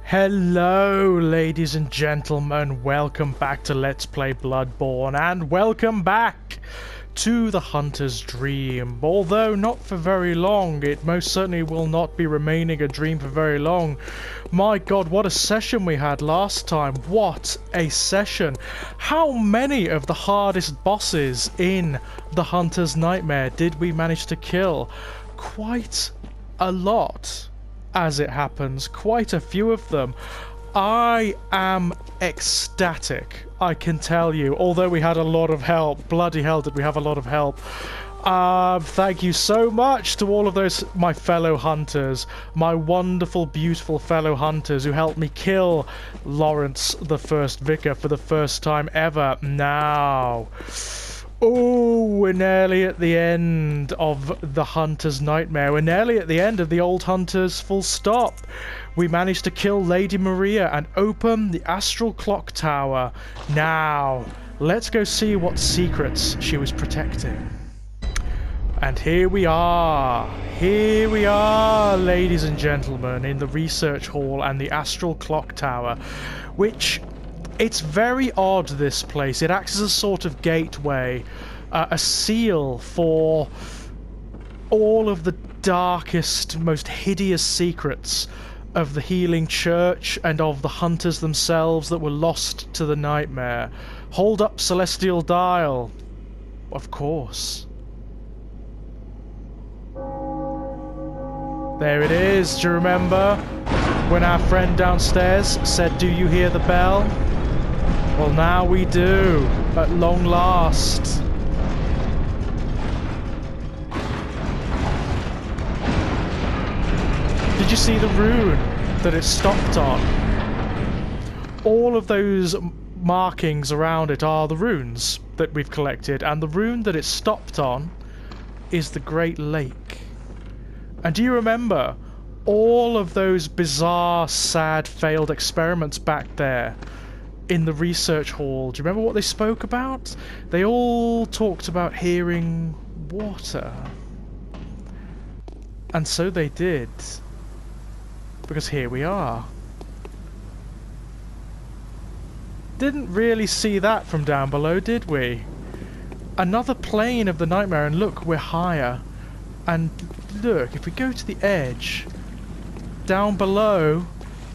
Hello ladies and gentlemen, welcome back to Let's Play Bloodborne, and welcome back to the Hunter's Dream. Although not for very long, it most certainly will not be remaining a dream for very long. My god, what a session we had last time. What a session. How many of the hardest bosses in the Hunter's Nightmare did we manage to kill? Quite a lot. As it happens, quite a few of them. I am ecstatic, I can tell you, although we had a lot of help. Bloody hell did we have a lot of help. Thank you so much to all of those, my fellow hunters, my wonderful, beautiful fellow hunters who helped me kill Lawrence the First Vicar for the first time ever. Now, oh, we're nearly at the end of the Hunter's Nightmare. We're nearly at the end of the old Hunters, full stop. We managed to kill Lady Maria and open the Astral Clock Tower. Now, let's go see what secrets she was protecting. And here we are, ladies and gentlemen, in the research hall and the Astral Clock Tower, which... it's very odd, this place. It acts as a sort of gateway, a seal for all of the darkest, most hideous secrets of the Healing Church and of the hunters themselves that were lost to the nightmare. Hold up, Celestial Dial. Of course. There it is. Do you remember when our friend downstairs said, "Do you hear the bell?" Well, now we do, at long last. Did you see the rune that it stopped on? All of those markings around it are the runes that we've collected, and the rune that it stopped on is the Great Lake. And do you remember all of those bizarre, sad, failed experiments back there? In the research hall, do you remember what they spoke about? They all talked about hearing water. And so they did. Because here we are. Didn't really see that from down below, did we? Another plane of the nightmare, and look, we're higher. And look, if we go to the edge, down below,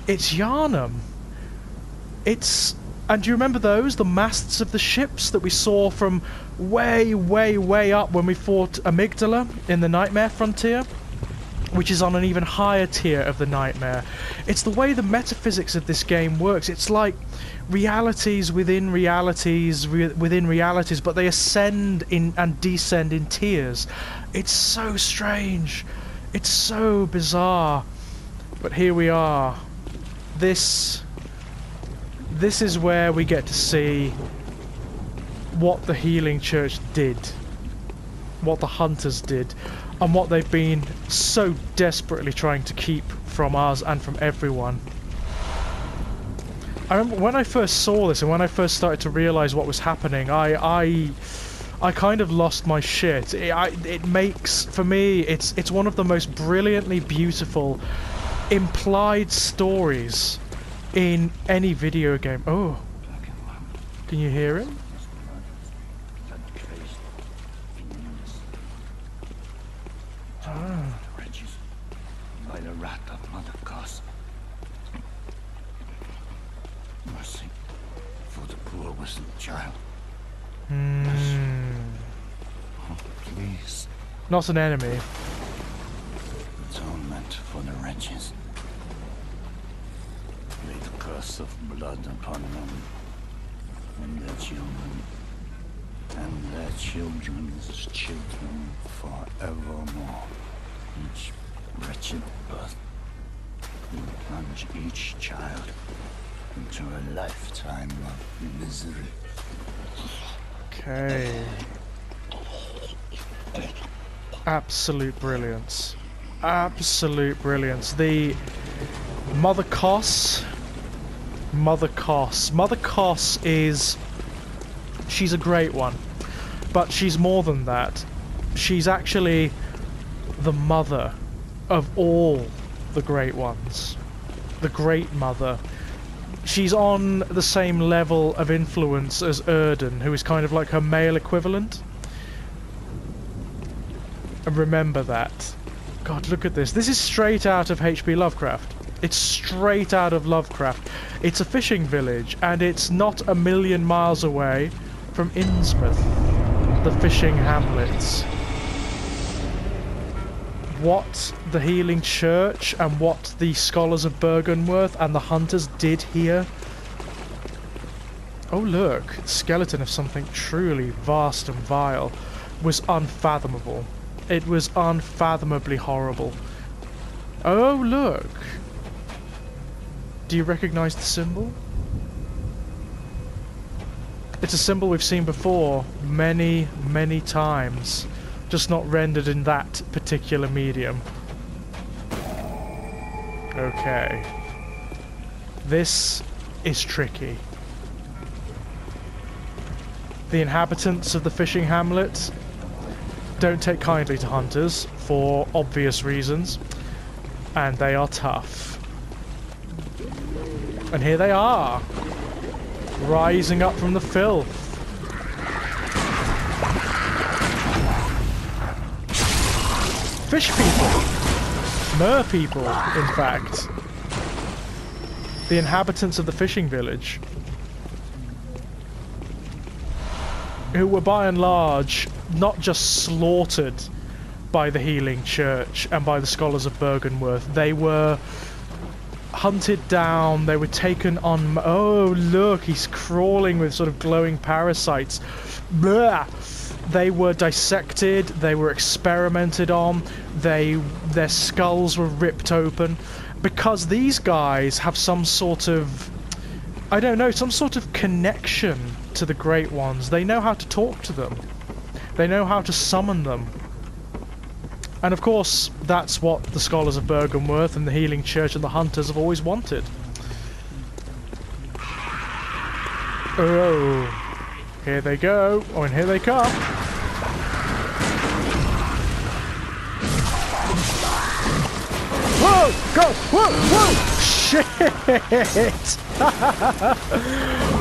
it's Yharnam. It's... and do you remember those? The masts of the ships that we saw from way, way, way up when we fought Amygdala in the Nightmare Frontier? Which is on an even higher tier of the Nightmare. It's the way the metaphysics of this game works. It's like realities within realities within realities, but they ascend in and descend in tiers. It's so strange. It's so bizarre. But here we are. This is where we get to see what the Healing Church did, what the Hunters did, and what they've been so desperately trying to keep from us and from everyone. I remember when I first saw this and when I first started to realise what was happening, I kind of lost my shit. It makes, for me, it's one of the most brilliantly beautiful implied stories in any video game. Oh, can you hear him? Ah. By the wrath of Mother Goss. Mercy for the poor whistled child. Oh, please. Not an enemy. Atonement for the wretches. Lay the curse of blood upon them and their children and their children's children forevermore. Each wretched birth will plunge each child into a lifetime of misery. Okay. Absolute brilliance. Absolute brilliance. The Mother Goss is... she's a great one. But she's more than that. She's actually the mother of all the great ones. the Great Mother. She's on the same level of influence as Erden, who is kind of like her male equivalent. And remember that. God, look at this. This is straight out of H.P. Lovecraft. It's straight out of Lovecraft. It's a fishing village, and it's not a million miles away from Innsmouth, the fishing hamlets. What the Healing Church and what the Scholars of Byrgenwerth and the Hunters did here. Oh look, skeleton of something truly vast and vile was unfathomable. It was unfathomably horrible. Oh look! Do you recognise the symbol? It's a symbol we've seen before many, many times, just not rendered in that particular medium. Okay. This is tricky. The inhabitants of the fishing hamlet don't take kindly to hunters for obvious reasons, and they are tough. And here they are, rising up from the filth. Fish people, mer people, in fact, the inhabitants of the fishing village, who were by and large not just slaughtered by the Healing Church and by the Scholars of Byrgenwerth. They were hunted down, they were taken on... Oh, look, he's crawling with sort of glowing parasites. Blah! They were dissected, they were experimented on, their skulls were ripped open, because these guys have some sort of... I don't know, some sort of connection to the Great Ones. They know how to talk to them. They know how to summon them. And of course, that's what the Scholars of Byrgenwerth and the Healing Church and the Hunters have always wanted. Oh, here they go. Oh, and here they come. Whoa! Go! Whoa! Whoa! Shit!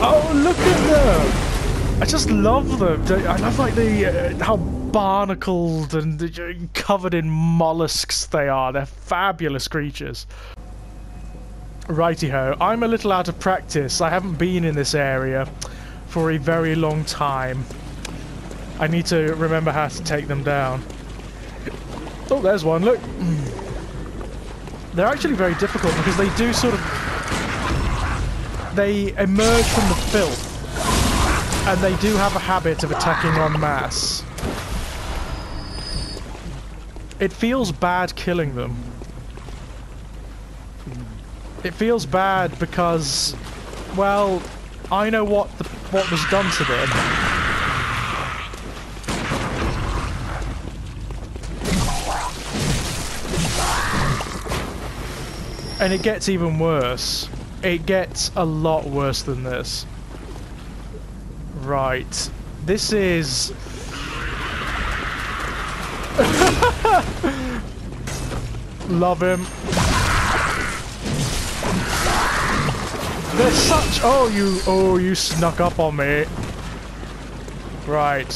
Oh, look at them! I just love them. I love like the how barnacled and covered in mollusks they are. They're fabulous creatures. Righty-ho, I'm a little out of practice. I haven't been in this area for a very long time. I need to remember how to take them down. Oh, there's one, look. They're actually very difficult because they do sort of... They emerge from the filth. And they do have a habit of attacking en masse. It feels bad killing them. It feels bad because, well, I know what was done to them. And it gets even worse. It gets a lot worse than this. Right. This is... Love him. They're such... Oh, you snuck up on me. Right.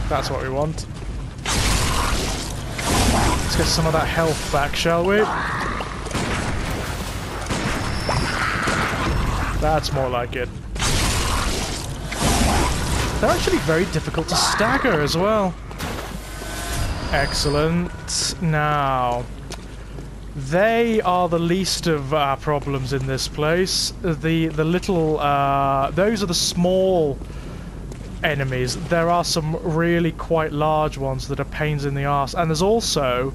That's what we want. Let's get some of that health back, shall we? That's more like it. They're actually very difficult to stagger as well. Excellent. Now, they are the least of our problems in this place. The little, those are the small enemies. There are some really quite large ones that are pains in the arse, and there's also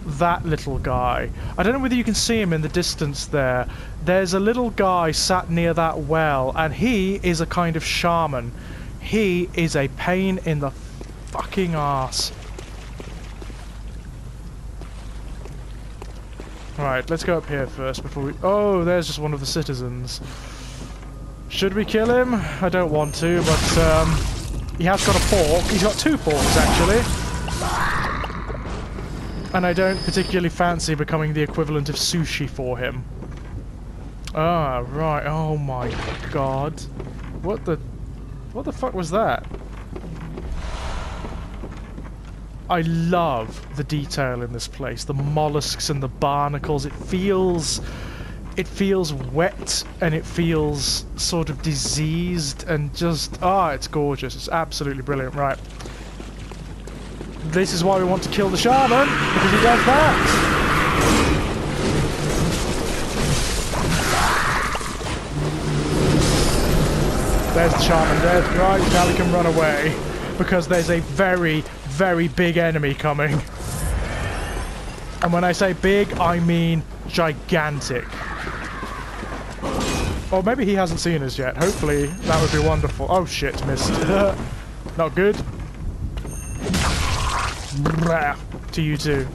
that little guy. I don't know whether you can see him in the distance there. There's a little guy sat near that well, and he is a kind of shaman. He is a pain in the fucking arse. Right, let's go up here first before we... Oh, there's just one of the citizens. Should we kill him? I don't want to, but he has got a fork. He's got two forks, actually. And I don't particularly fancy becoming the equivalent of sushi for him. Ah, right. Oh my god. What the fuck was that? I love the detail in this place. The mollusks and the barnacles. It feels wet and it feels sort of diseased and just... Ah, it's gorgeous. It's absolutely brilliant. Right. This is why we want to kill the shaman, because he does that. There's the shaman dead. Right, now we can run away, because there's a very, very big enemy coming. And when I say big, I mean gigantic. Or maybe he hasn't seen us yet. Hopefully, that would be wonderful. Oh shit, missed. Not good. To you too.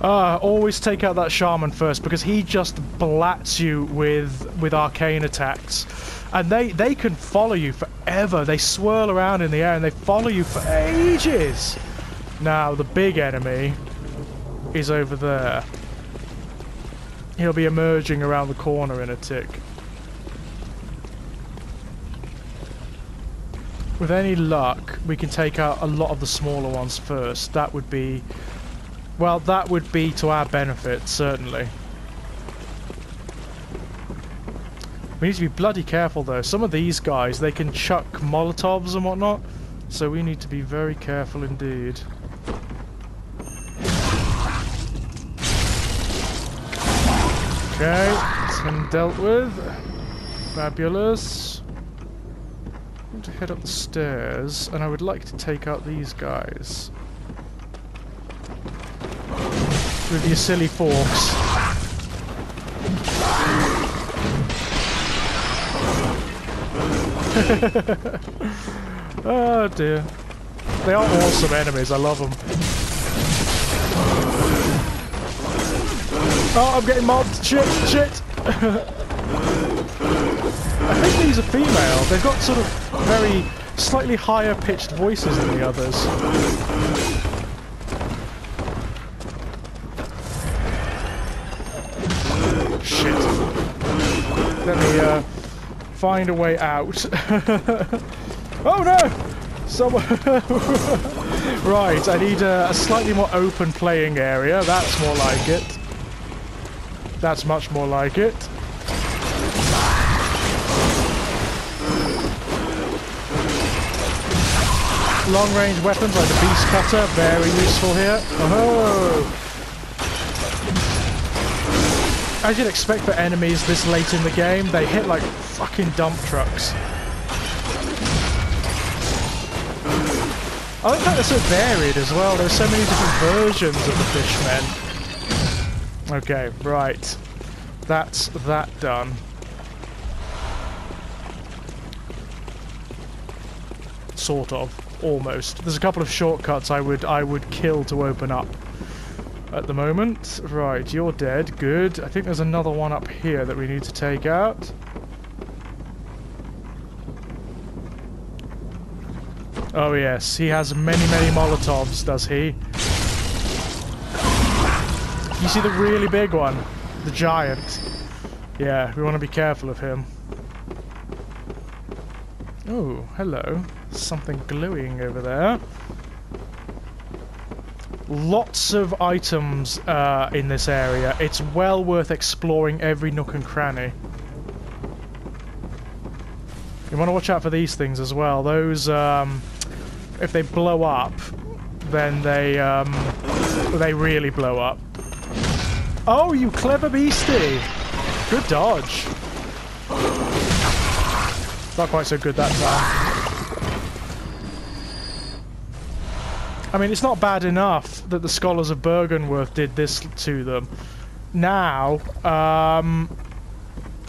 Always take out that shaman first, because he just blats you with arcane attacks. And they can follow you forever. They swirl around in the air and they follow you for ages. Now, the big enemy is over there. He'll be emerging around the corner in a tick. With any luck, we can take out a lot of the smaller ones first. That would be... Well, that would be to our benefit, certainly. We need to be bloody careful, though. Some of these guys, they can chuck Molotovs and whatnot. So we need to be very careful indeed. Okay, it's been dealt with. Fabulous. To head up the stairs, and I would like to take out these guys with your silly forks. Oh dear. They are awesome enemies, I love them. Oh, I'm getting mobbed! Shit, shit! I think these are female. They've got sort of very slightly higher pitched voices than the others. Shit. Let me find a way out. Oh no! Someone... Right, I need a slightly more open playing area. That's more like it. That's much more like it. Long-range weapons like the beast cutter, very useful here. Oh! As you'd expect for enemies this late in the game, they hit like fucking dump trucks. I like how they're so varied as well. There's so many different versions of the fishmen. Okay, right. That's that done. Sort of. Almost. There's a couple of shortcuts I would kill to open up at the moment. Right, you're dead. Good. I think there's another one up here that we need to take out. Oh yes, he has many Molotovs, does he? You see the really big one? The giant. Yeah, we want to be careful of him. Oh, hello. Something glowing over there. Lots of items in this area. It's well worth exploring every nook and cranny. You want to watch out for these things as well. Those, if they blow up, then they really blow up. Oh, you clever beastie! Good dodge. Not quite so good that time. I mean, it's not bad enough that the Scholars of Bergenworth did this to them. Now,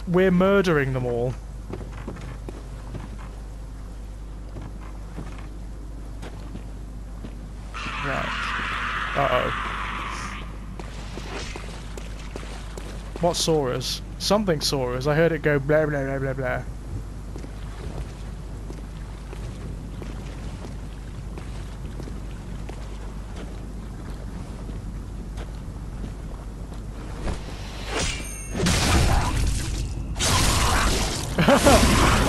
we're murdering them all. Right. Uh-oh. What saw us? Something saw us. I heard it go blah blah blah blah blah.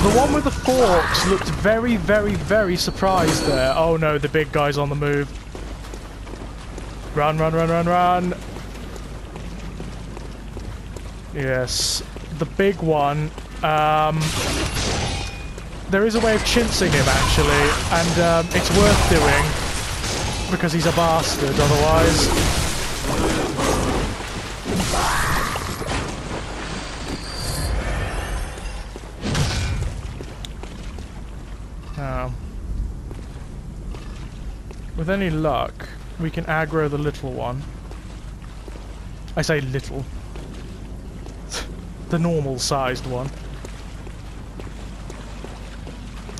The one with the forks looked very, very, very surprised there. Oh no, the big guy's on the move. Run, run, run, run, run. Yes, the big one. There is a way of chintzing him, actually, and it's worth doing, because he's a bastard otherwise. Now, with any luck, we can aggro the little one. I say little. The normal-sized one.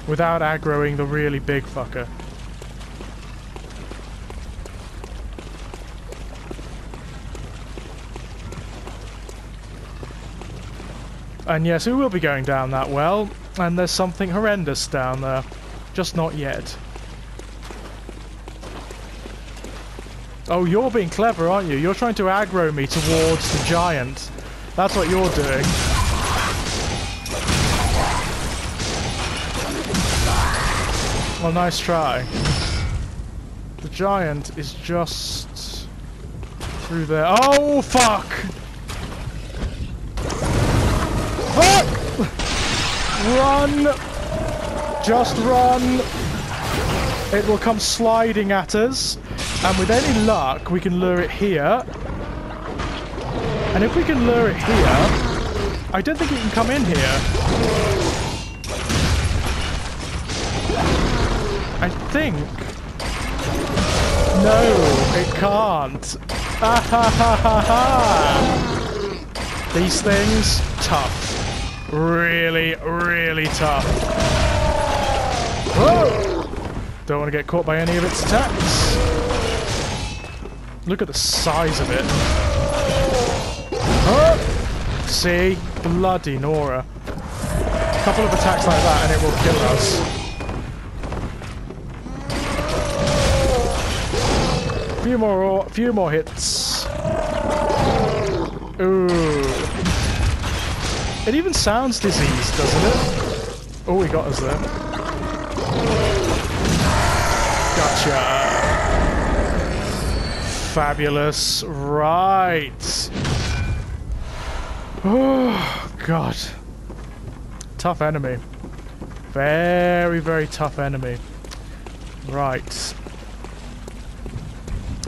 Without aggroing the really big fucker. And yes, we will be going down that well, and there's something horrendous down there. Just not yet. Oh, you're being clever, aren't you? You're trying to aggro me towards the giant. That's what you're doing. Well, nice try. The giant is just through there. Oh, fuck! Fuck! Run! Just run! It will come sliding at us, and with any luck, we can lure it here. And if we can lure it here, I don't think it can come in here. I think... No, it can't. Ah ha ha ha ha! These things, tough. Really, really tough. Whoa! Don't want to get caught by any of its attacks. Look at the size of it. Oh! See? Bloody Nora. A couple of attacks like that and it will kill us. Few more hits. Ooh. It even sounds diseased, doesn't it? Oh, he got us there. Gotcha. Fabulous. Right. Oh, God. Tough enemy. Very, very tough enemy. Right.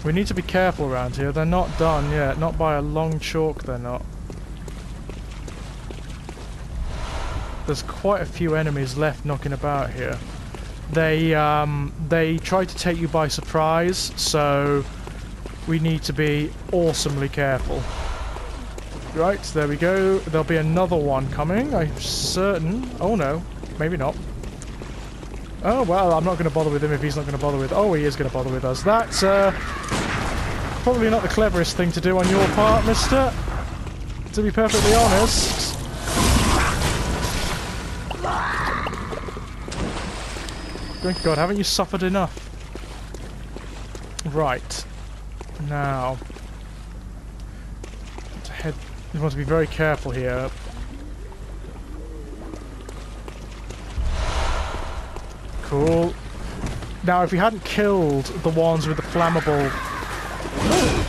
We need to be careful around here. They're not done yet. Not by a long chalk, they're not. There's quite a few enemies left knocking about here. They try to take you by surprise, so we need to be awesomely careful. Right, there we go. There'll be another one coming, I'm certain. Oh no, maybe not. Oh well, I'm not going to bother with him if he's not going to bother with... Oh, he is going to bother with us. That's probably not the cleverest thing to do on your part, mister. To be perfectly honest. Good God, haven't you suffered enough? Right. Now. You want to be very careful here. Cool. Now, if we hadn't killed the ones with the flammable...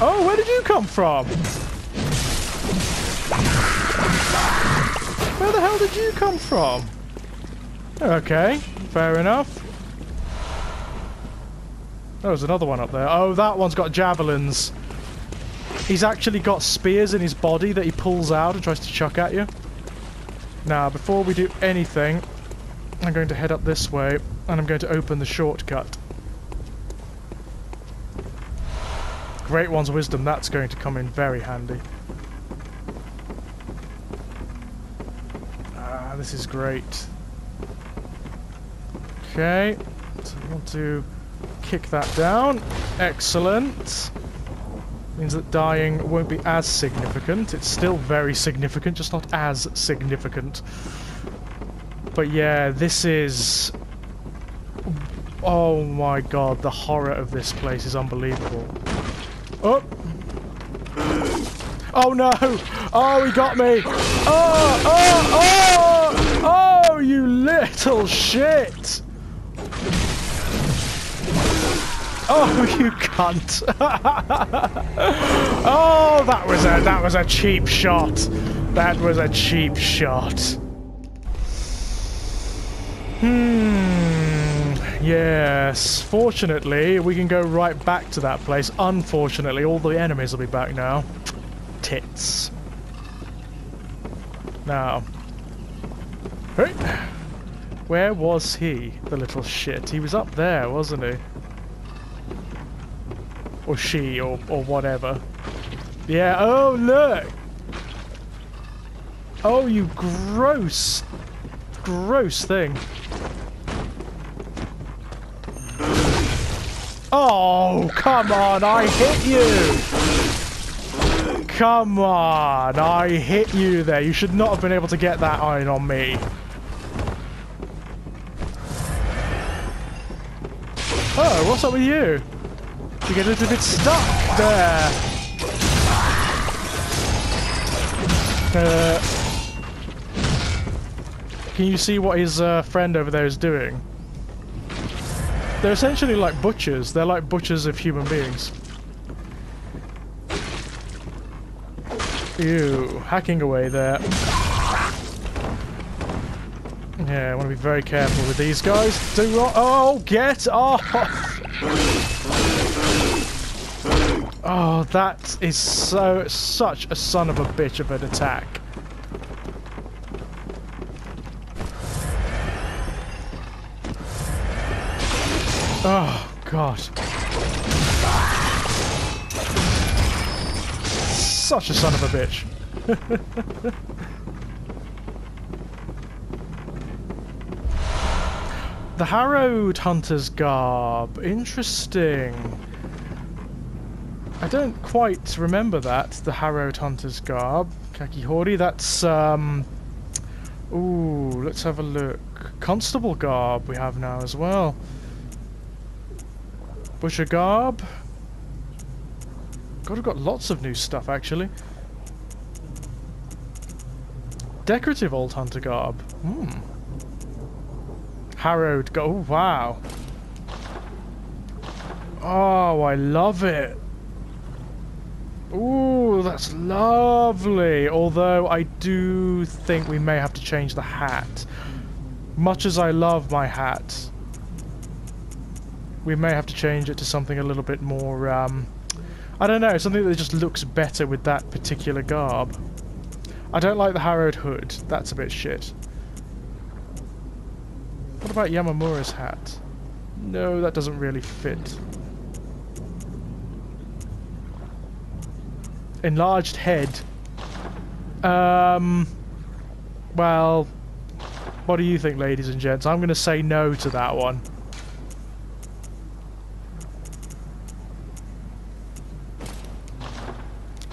Oh, where did you come from? Where the hell did you come from? Okay, fair enough. Oh, there's another one up there. Oh, that one's got javelins. He's actually got spears in his body that he pulls out and tries to chuck at you. Now, before we do anything, I'm going to head up this way, and I'm going to open the shortcut. Great One's Wisdom, that's going to come in very handy. Ah, this is great. Okay, so we want to kick that down. Excellent. Means that dying won't be as significant. It's still very significant, just not as significant. But yeah, this is... Oh my God, the horror of this place is unbelievable. Oh! Oh no! Oh, he got me! Oh! Oh! Oh! Oh, you little shit! Oh, you cunt! Oh, that was a cheap shot. That was a cheap shot. Yes. Fortunately, we can go right back to that place. Unfortunately, all the enemies will be back now. Tits. Now. Hey. Where was he, the little shit? He was up there, wasn't he? Or she, or whatever. Yeah, oh look! Oh, you gross, gross thing. Oh, come on, I hit you! Come on, I hit you there. You should not have been able to get that iron on me. Oh, what's up with you? You get a little bit stuck there. Can you see what his friend over there is doing? They're essentially like butchers. They're like butchers of human beings. Ew, hacking away there. Yeah, I want to be very careful with these guys. Oh, get off! Oh, that is such a son of a bitch of an attack. Oh, God. Such a son of a bitch. The Harrowed Hunter's Garb. Interesting. I don't quite remember that, the Harrowed Hunter's Garb. Kakihori, that's, ooh, let's have a look. Constable Garb we have now as well. Butcher Garb. God, we've got lots of new stuff, actually. Decorative Old Hunter Garb. Harrowed Garb. Oh, wow. Oh, I love it. Ooh, that's lovely. Although I do think we may have to change the hat. Much as I love my hat, we may have to change it to something a little bit more, I don't know, something that just looks better with that particular garb. I don't like the Harrowed Hood. That's a bit shit. What about Yamamura's hat? No, that doesn't really fit. Enlarged head. Well, what do you think, ladies and gents? I'm going to say no to that one.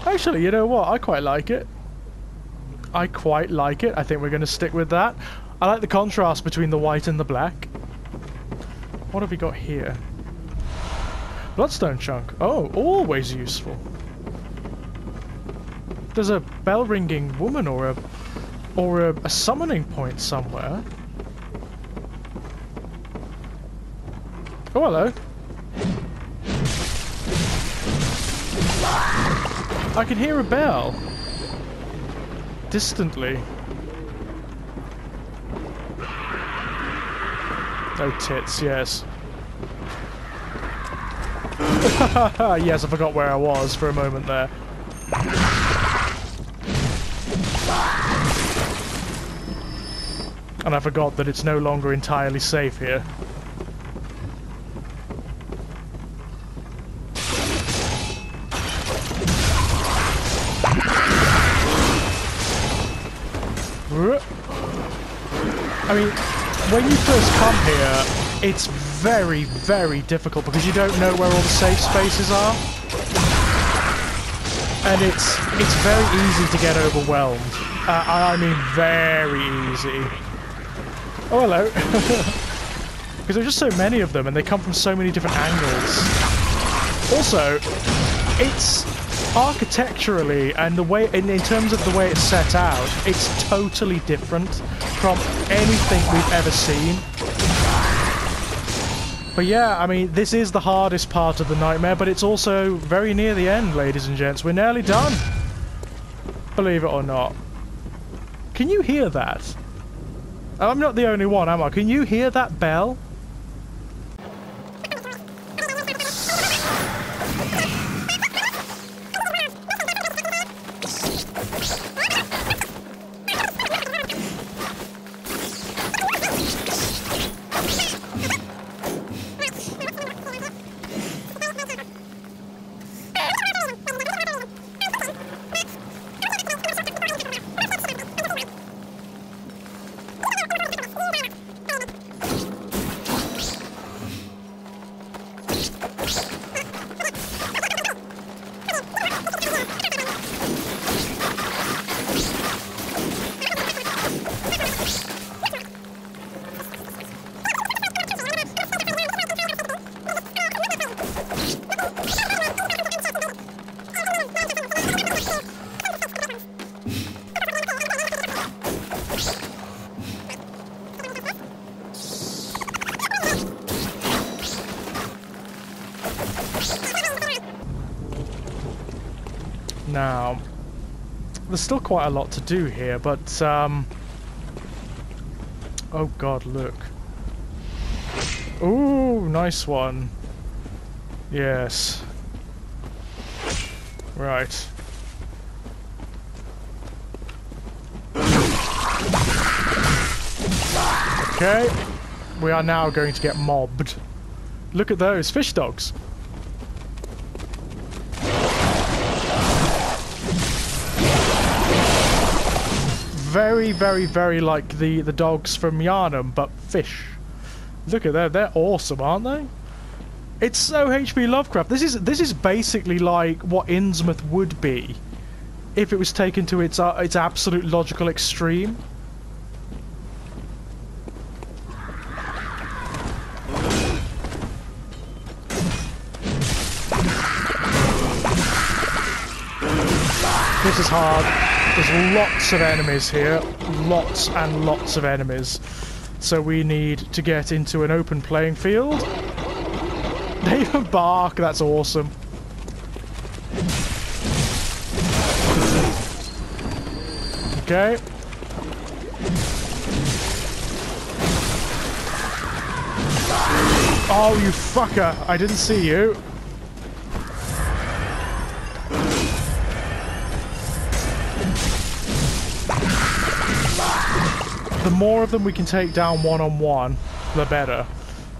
Actually, you know what? I quite like it. I quite like it. I think we're going to stick with that. I like the contrast between the white and the black. What have we got here? Bloodstone chunk. Oh, always useful. There's a bell-ringing woman or a summoning point somewhere. Oh, hello. I can hear a bell. Distantly. Oh, tits, yes. Yes, I forgot where I was for a moment there. And I forgot that it's no longer entirely safe here. I mean, when you first come here, it's very, very difficult because you don't know where all the safe spaces are. And it's very easy to get overwhelmed. I mean, very easy. Oh, hello. Because there's just so many of them and they come from so many different angles. Also, it's architecturally and the way, in terms of the way it's set out, it's totally different from anything we've ever seen. But yeah, I mean, this is the hardest part of the nightmare, but it's also very near the end, ladies and gents. We're nearly done. Believe it or not. Can you hear that? I'm not the only one, am I? Can you hear that bell? Now, there's still quite a lot to do here, but, oh god, look. Ooh, nice one. Yes. Right. Okay. We are now going to get mobbed. Look at those fish dogs. Very, very, very like the dogs from Yarnum, but fish. Look at them, they're awesome, aren't they? It's so H.P. Lovecraft. This is basically like what Innsmouth would be if it was taken to its absolute logical extreme. This is hard. There's lots of enemies here. Lots and lots of enemies. So we need to get into an open playing field. They even bark. That's awesome. Okay. Oh, you fucker. I didn't see you. The more of them we can take down one-on-one, the better.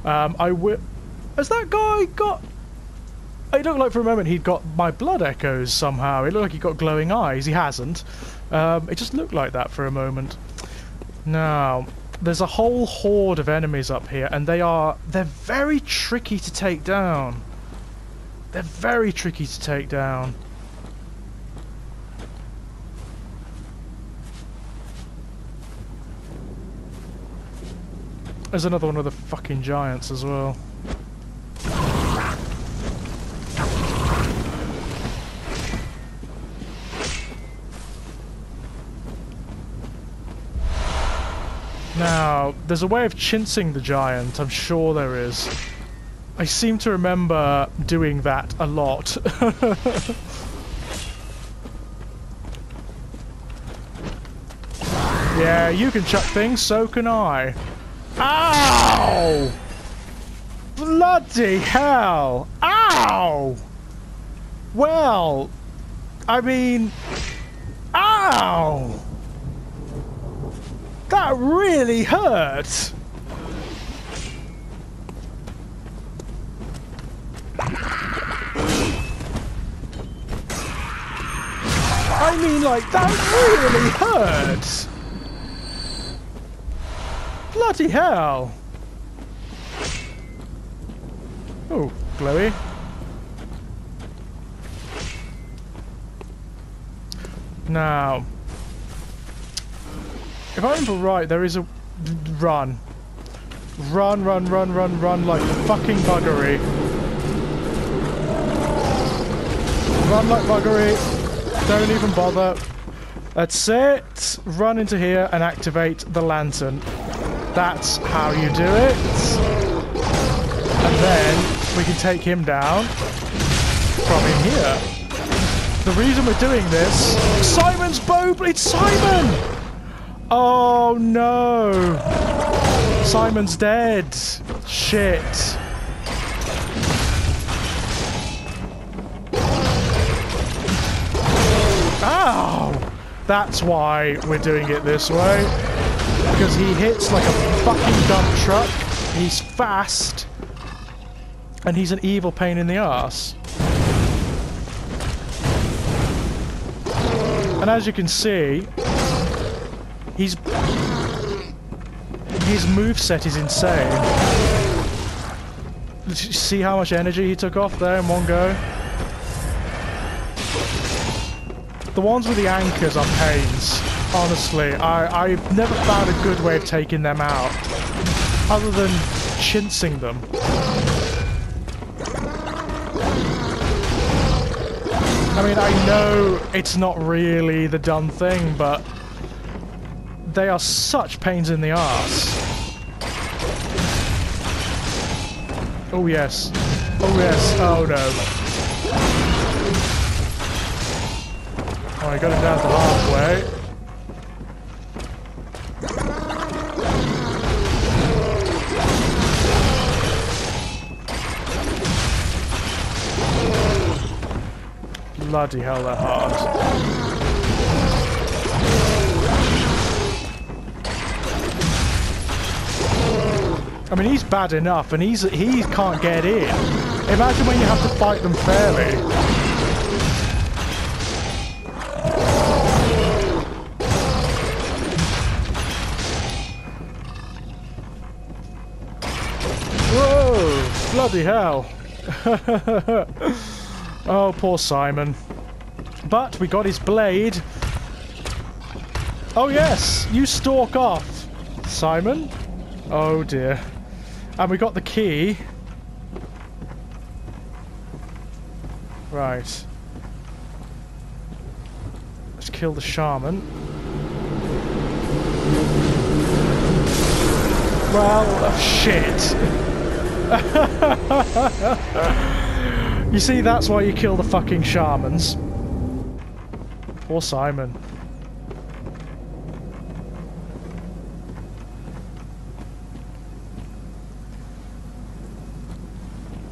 Has that guy got... It looked like for a moment he'd got my blood echoes somehow. It looked like he got glowing eyes. He hasn't. It just looked like that for a moment. Now, there's a whole horde of enemies up here, and they're very tricky to take down. They're very tricky to take down. There's another one of the fucking giants as well. Now, there's a way of chintzing the giant, I'm sure there is. I seem to remember doing that a lot. Yeah, you can chuck things, so can I. Ow! Bloody hell! Ow! Well, I mean... Ow! That really hurt! I mean, like, that really hurt! Bloody hell! Oh, glowy. Now, if I remember right, there is a run. Run, run, run, run, run like fucking buggery. Run like buggery. Don't even bother. That's it. Run into here and activate the lantern. That's how you do it. And then we can take him down from in here. The reason we're doing this... Simon's bow! It's Simon! Oh no! Simon's dead. Shit. Ow! That's why we're doing it this way. Because he hits like a fucking dump truck. He's fast. And he's an evil pain in the arse. And as you can see, his moveset is insane. Did you see how much energy he took off there in one go? The ones with the anchors are pains. Honestly, I've never found a good way of taking them out, other than chincing them. I mean, I know it's not really the done thing, but they are such pains in the arse. Oh yes. Oh yes. Oh no. Oh, I got him down to halfway. Bloody hell, they're hard. I mean, he's bad enough, and he can't get in. Imagine when you have to fight them fairly. Whoa! Bloody hell! Oh, poor Simon. But we got his blade. Oh yes, you stalk off, Simon. Oh dear. And we got the key. Right. Let's kill the shaman. Well, shit. You see, that's why you kill the fucking shamans. Poor Simon.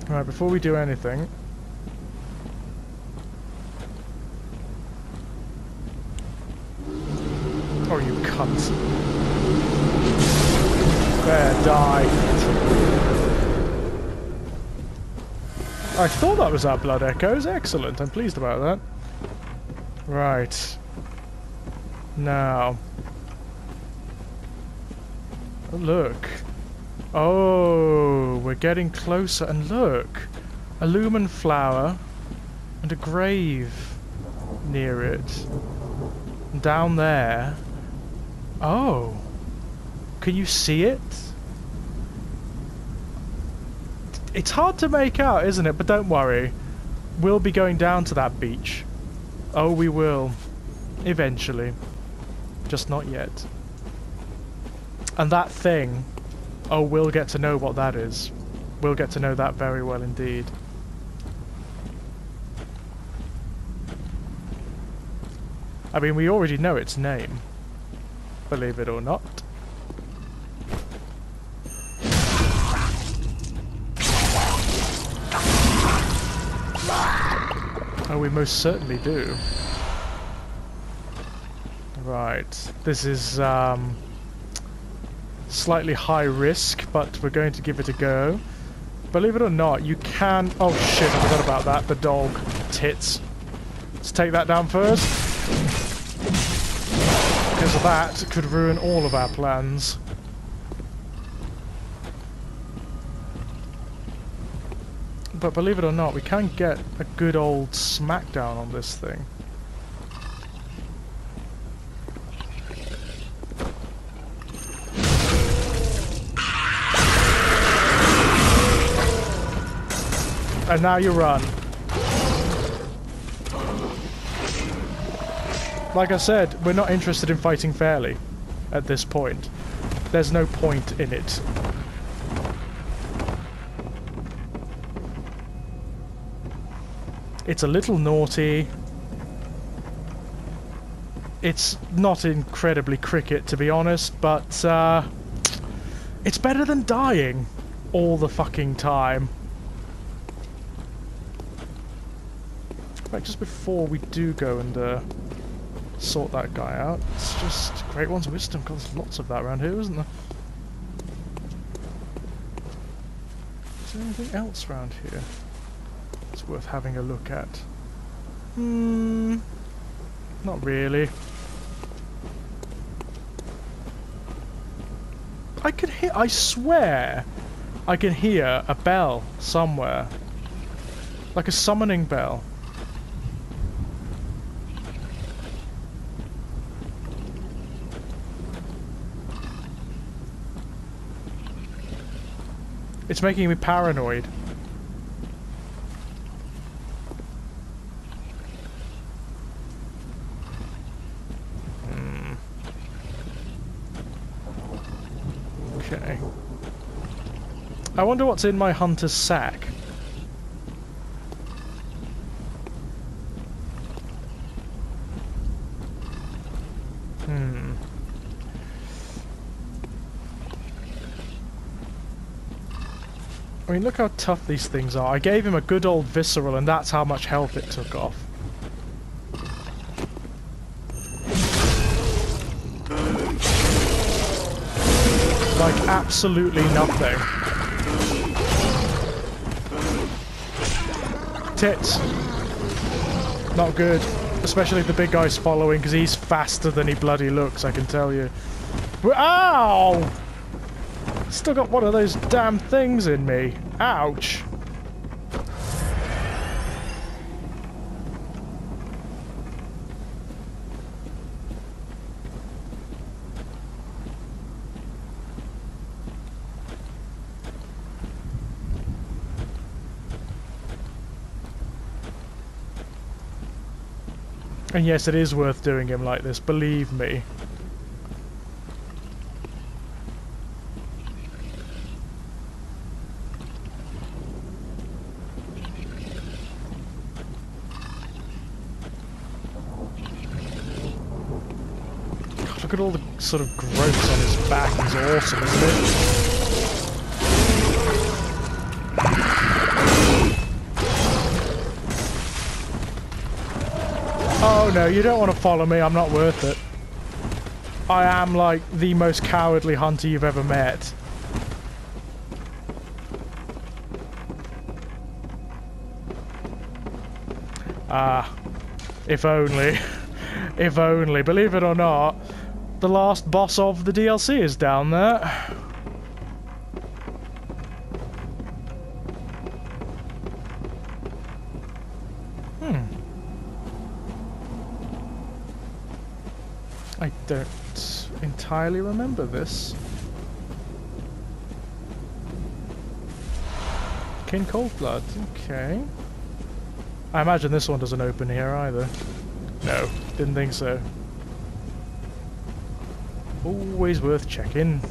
Right, before we do anything... Oh, you cunt. There, die. I thought that was our blood echoes. Excellent. I'm pleased about that. Right. Now. Oh, look. Oh, we're getting closer. And look. A lumen flower and a grave near it. And down there. Oh. Can you see it? It's hard to make out, isn't it? But don't worry. We'll be going down to that beach. Oh, we will. Eventually. Just not yet. And that thing... Oh, we'll get to know what that is. We'll get to know that very well indeed. I mean, we already know its name. Believe it or not. Oh, we most certainly do. Right. This is slightly high risk, but we're going to give it a go. Believe it or not, you can... Oh shit, I forgot about that. The dog tits. Let's take that down first. Because that could ruin all of our plans. But believe it or not, we can get a good old smackdown on this thing. And now you run. Like I said, we're not interested in fighting fairly at this point. There's no point in it. It's a little naughty. It's not incredibly cricket, to be honest, but it's better than dying all the fucking time. Right, just before we do go and sort that guy out, it's just Great One's Wisdom. God, there's lots of that around here, isn't there? Is there anything else around here it's worth having a look at? Not really. I swear I can hear a bell somewhere. Like a summoning bell. It's making me paranoid. Okay. I wonder what's in my hunter's sack. I mean, look how tough these things are. I gave him a good old visceral, and that's how much health it took off. Like, absolutely nothing. Tits. Not good. Especially if the big guy's following, because he's faster than he bloody looks, I can tell you. Ow! Still got one of those damn things in me. Ouch. And yes, it is worth doing him like this, believe me. God, look at all the sort of growths on his back. He's awesome, isn't it? Oh no, you don't want to follow me, I'm not worth it. I am like the most cowardly hunter you've ever met. Ah, if only. If only. Believe it or not, the last boss of the DLC is down there. I don't entirely remember this. King Coldblood, okay. I imagine this one doesn't open here either. No, didn't think so. Always worth checking.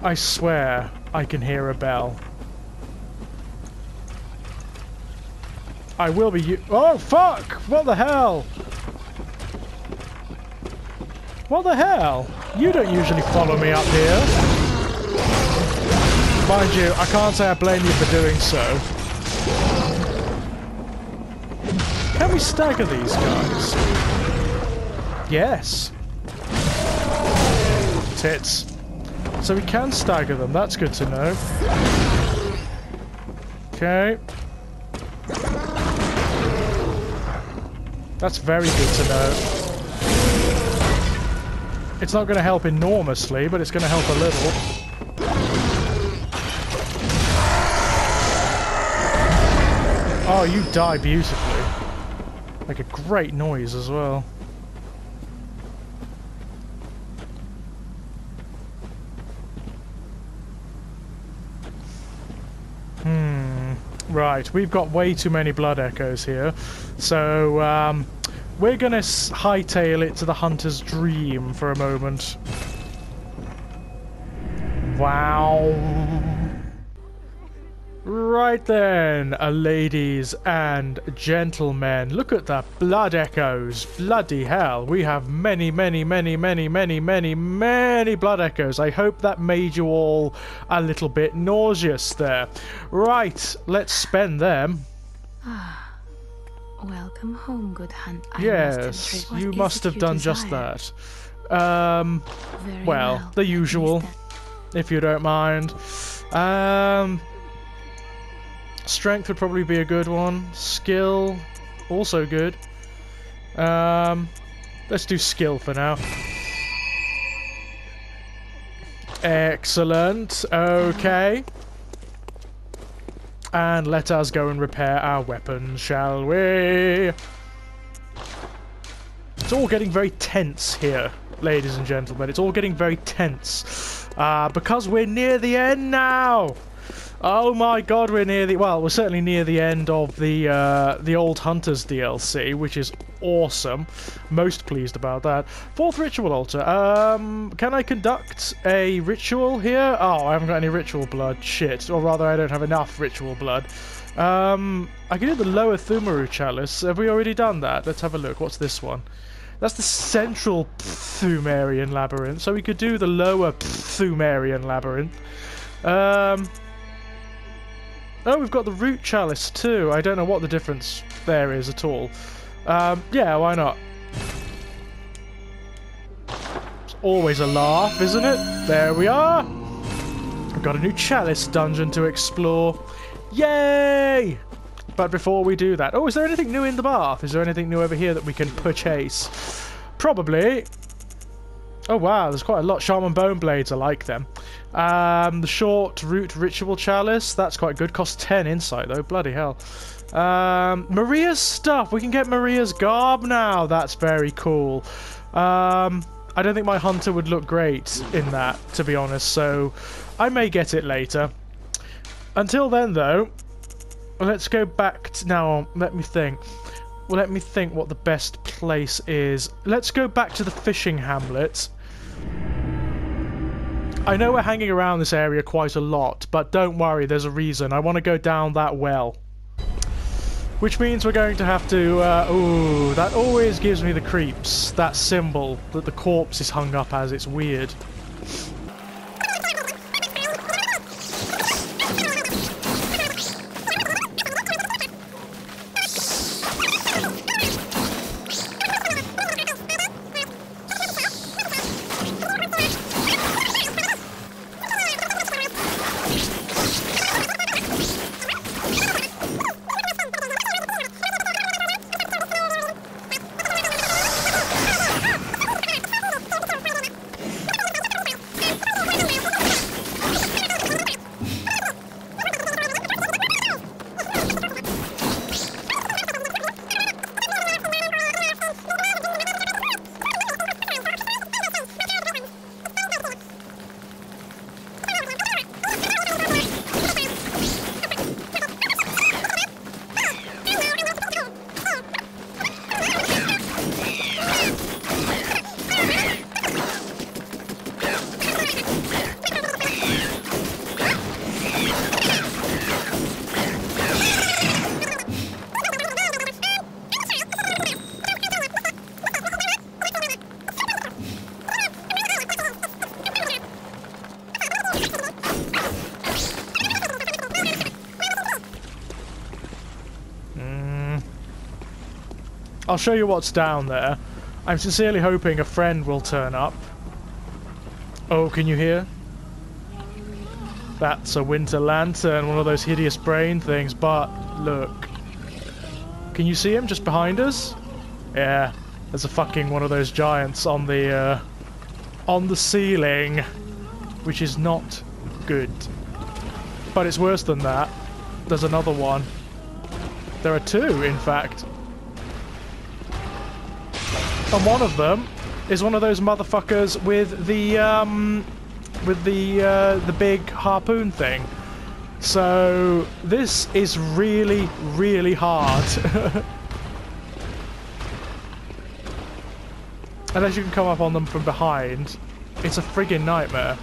I swear I can hear a bell. I will be oh fuck! What the hell? What the hell? You don't usually follow me up here. Mind you, I can't say I blame you for doing so. Can we stagger these guys? Yes. Tits. So we can stagger them, that's good to know. Okay. That's very good to know. It's not going to help enormously, but it's going to help a little. Oh, you die beautifully. Make a great noise as well. Right, we've got way too many blood echoes here. So, we're gonna hightail it to the Hunter's Dream for a moment. Wow. Right then, ladies and gentlemen, look at the blood echoes. Bloody hell, we have many blood echoes. I hope that made you all a little bit nauseous there. Right, let's spend them. Welcome home, good hunt. Yes, you must have done just that. Well, the usual, if you don't mind. Strength would probably be a good one. Skill, also good. Let's do skill for now. Excellent. Okay. And let us go and repair our weapons, shall we? It's all getting very tense here, ladies and gentlemen. It's all getting very tense. Because we're near the end now. Oh my god, we're near the... Well, we're certainly near the end of the Old Hunters DLC, which is awesome. Most pleased about that. 4th ritual altar. Can I conduct a ritual here? Oh, I haven't got any ritual blood. Shit. Or rather, I don't have enough ritual blood. I can do the lower Thumaru chalice. Have we already done that? Let's have a look. What's this one? That's the central Thumerian labyrinth. So we could do the lower Thumerian labyrinth. Oh, we've got the root chalice too. I don't know what the difference there is at all. Yeah, why not? It's always a laugh, isn't it? There we are! We've got a new chalice dungeon to explore. Yay! But before we do that... Oh, is there anything new in the bath? Is there anything new over here that we can purchase? Probably. Oh wow, there's quite a lot. Shaman Bone Blades, I like them. The short root ritual chalice, that's quite good. Costs 10 insight though, bloody hell. Maria's stuff, we can get Maria's garb now. That's very cool. I don't think my hunter would look great in that, to be honest, so I may get it later. Until then though, let's go back to... Now, let me think. Well, let me think what the best place is. Let's go back to the fishing hamlet. I know we're hanging around this area quite a lot, but don't worry, there's a reason. I want to go down that well. Which means we're going to have to... ooh, that always gives me the creeps. That symbol that the corpse is hung up as, it's weird. I'll show you what's down there. I'm sincerely hoping a friend will turn up. Oh, can you hear? That's a winter lantern, one of those hideous brain things, but look. Can you see him just behind us? Yeah, there's a fucking one of those giants on the ceiling, which is not good. But it's worse than that. There's another one. There are two, in fact. And one of them is one of those motherfuckers with the big harpoon thing. So this is really, really hard. Unless you can come up on them from behind, it's a friggin' nightmare.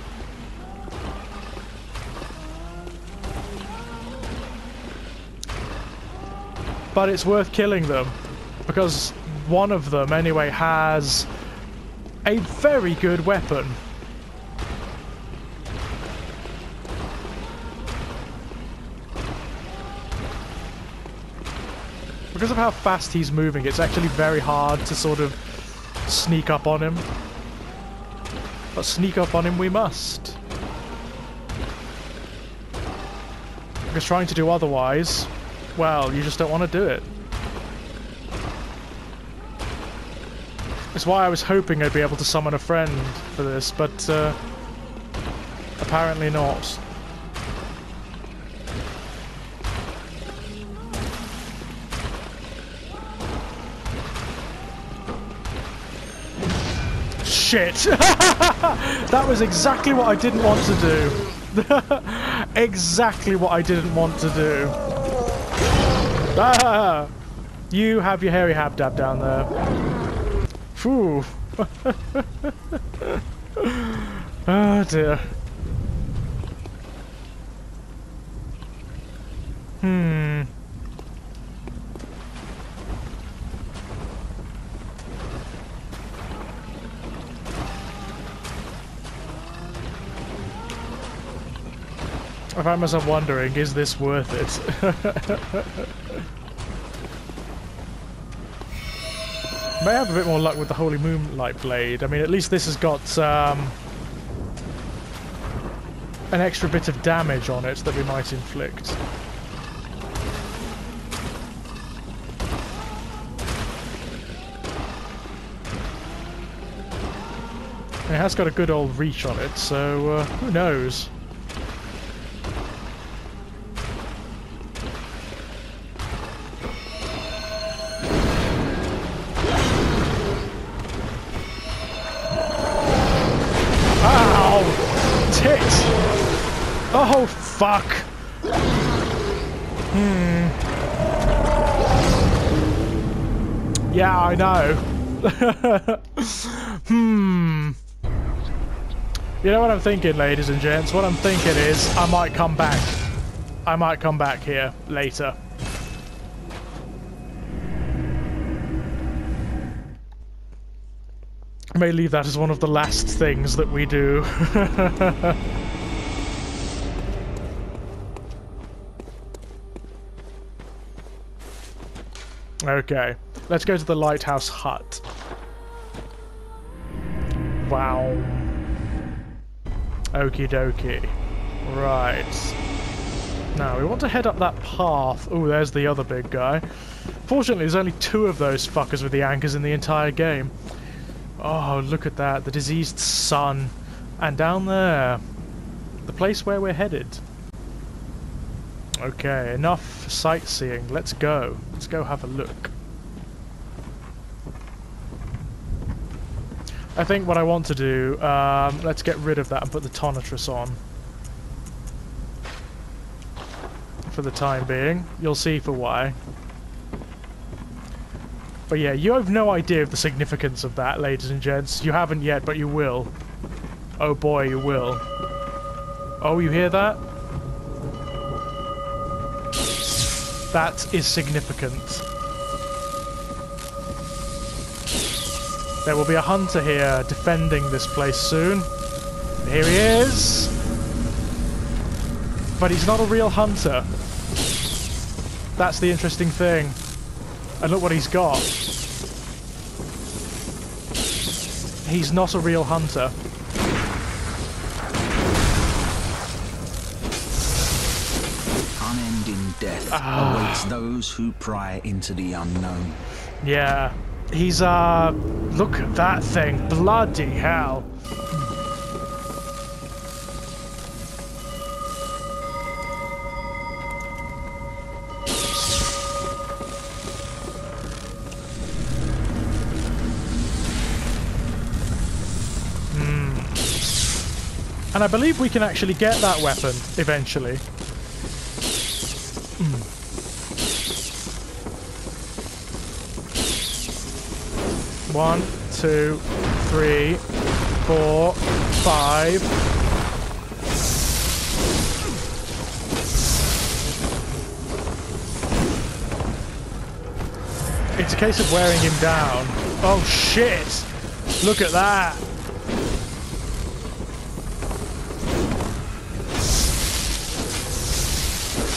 But it's worth killing them, because one of them, anyway, has a very good weapon. Because of how fast he's moving, it's actually very hard to sort of sneak up on him. But sneak up on him we must. Because trying to do otherwise, well, you just don't want to do it. That's why I was hoping I'd be able to summon a friend for this, but apparently not. Shit! That was exactly what I didn't want to do. Exactly what I didn't want to do. Ah! You have your hairy habdab down there. Phew. Oh dear. I find myself wondering, is this worth it? May have a bit more luck with the Holy Moonlight Blade. I mean, at least this has got an extra bit of damage on it that we might inflict. It has got a good old reach on it, so who knows? Oh, fuck! Yeah, I know. You know what I'm thinking, ladies and gents? What I'm thinking is, I might come back. I might come back here later. I may leave that as one of the last things that we do. Okay, let's go to the lighthouse hut. Wow. Okie dokie. Right. Now, we want to head up that path. Oh, there's the other big guy. Fortunately, there's only 2 of those fuckers with the anchors in the entire game. Oh, look at that. The diseased sun. And down there, the place where we're headed. Okay, enough sightseeing. Let's go. Let's go have a look. I think what I want to do, let's get rid of that and put the Tonitrus on. For the time being. You'll see for why. But yeah, you have no idea of the significance of that, ladies and gents. You haven't yet, but you will. Oh boy, you will. Oh, you hear that? That is significant. There will be a hunter here defending this place soon. And here he is! But he's not a real hunter. That's the interesting thing. And look what he's got. He's not a real hunter. Unending death awaits those who pry into the unknown. Yeah. He's, look at that thing. Bloody hell. And I believe we can actually get that weapon, eventually. 1, 2, 3, 4, 5. It's a case of wearing him down. Oh shit! Look at that!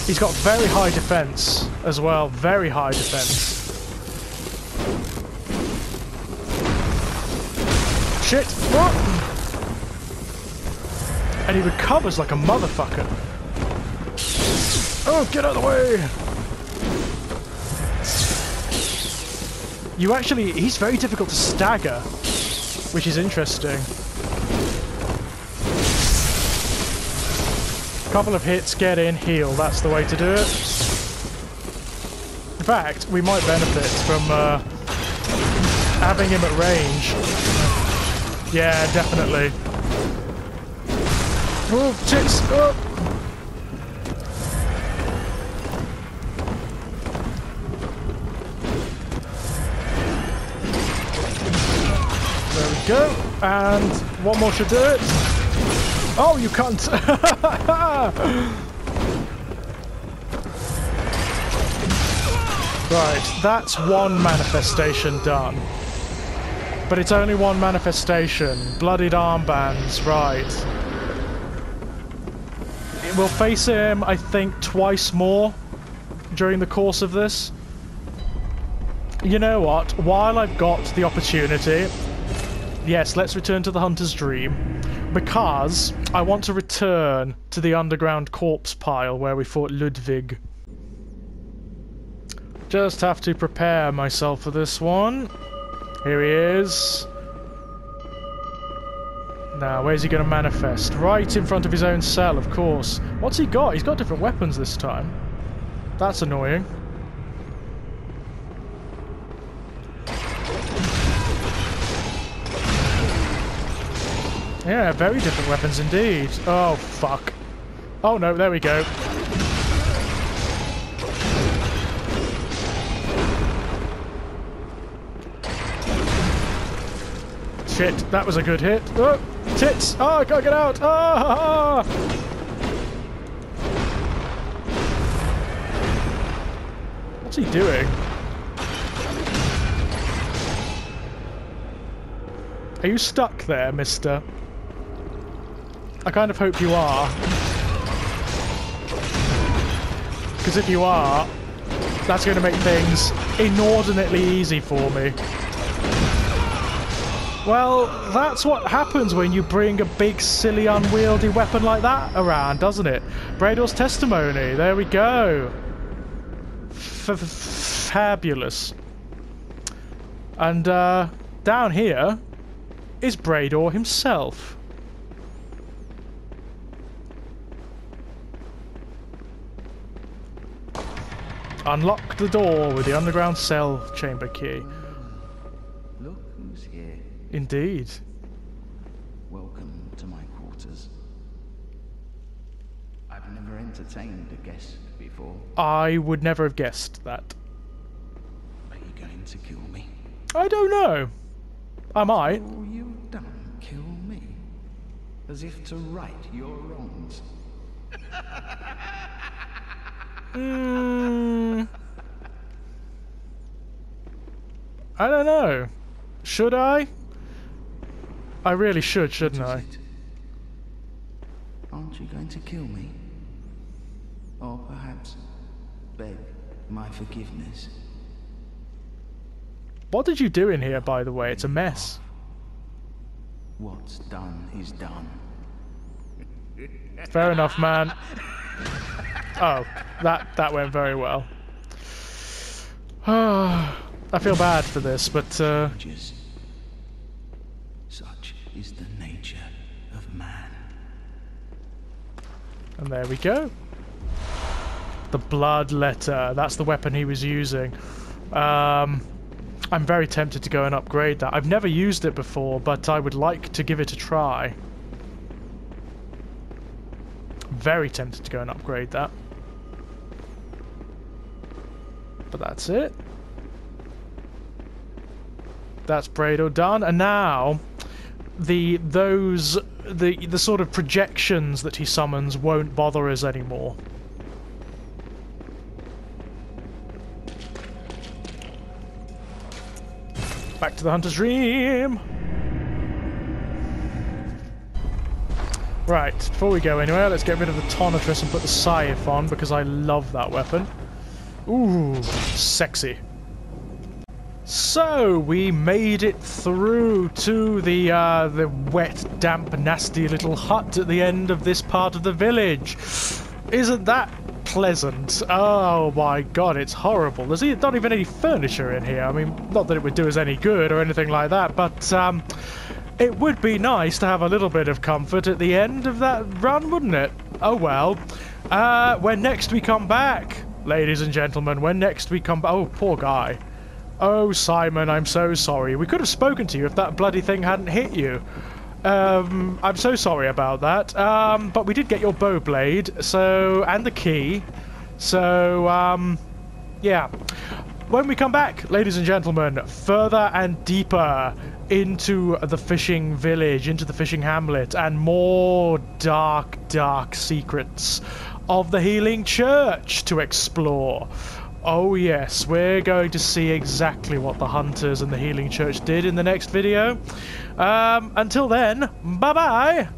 He's got very high defense as well, very high defense. Shit! What? And he recovers like a motherfucker. Oh, get out of the way! You actually, he's very difficult to stagger, which is interesting. Couple of hits, get in, heal. That's the way to do it. In fact, we might benefit from having him at range. Yeah, definitely. Oh, tits! Oh. There we go. And one more should do it. Oh, you cunt! Right, that's one manifestation done. But it's only one manifestation. Bloodied armbands, right. We'll face him, I think, twice more during the course of this. You know what? While I've got the opportunity, yes, let's return to the Hunter's Dream. Because I want to return to the underground corpse pile where we fought Ludwig. Just have to prepare myself for this one. Here he is. Now, where's he going to manifest? Right in front of his own cell, of course. What's he got? He's got different weapons this time. That's annoying. Yeah, very different weapons indeed. Oh, fuck. Oh no, there we go. Shit, that was a good hit. Oh, tits! Oh, I can't get out! Ah! What's he doing? Are you stuck there, mister? I kind of hope you are. Because if you are, that's going to make things inordinately easy for me. Well, that's what happens when you bring a big, silly, unwieldy weapon like that around, doesn't it? Brador's testimony, there we go. Fabulous. And down here is Brador himself. Unlock the door with the underground cell chamber key. Look who's here. Indeed. Welcome to my quarters. I've never entertained a guest before. I would never have guessed that. Are you going to kill me? I don't know. I might. All you've done, kill me. As if to right your wrongs. I don't know. Should I? I really should, shouldn't I? Aren't you going to kill me? Or perhaps beg my forgiveness? What did you do in here, by the way? It's a mess. What's done is done. Fair enough, man. Oh, that went very well. I feel bad for this, but Such is the nature of man. and there we go. The blood letter. That's the weapon he was using. I'm very tempted to go and upgrade that. I've never used it before, but I would like to give it a try. Very tempted to go and upgrade that. But that's it. that's Brado done. And now, the sort of projections that he summons won't bother us anymore. Back to the Hunter's Dream! Right, before we go anywhere, let's get rid of the Tonitrus and put the Scythe on, because I love that weapon. Ooh, sexy. So, we made it through to the wet, damp, nasty little hut at the end of this part of the village. Isn't that pleasant? Oh my god, it's horrible. There's not even any furniture in here. I mean, not that it would do us any good or anything like that, but it would be nice to have a little bit of comfort at the end of that run, wouldn't it? Oh well. When next we come back, ladies and gentlemen, when next we come back... Oh, poor guy. Oh, Simon, I'm so sorry. We could have spoken to you if that bloody thing hadn't hit you. I'm so sorry about that. But we did get your bow blade, so... and the key. So, yeah. When we come back, ladies and gentlemen, further and deeper into the fishing village, into the fishing hamlet, and more dark, dark secrets of the Healing Church to explore. Oh yes, we're going to see exactly what the Hunters and the Healing Church did in the next video. Until then, bye-bye!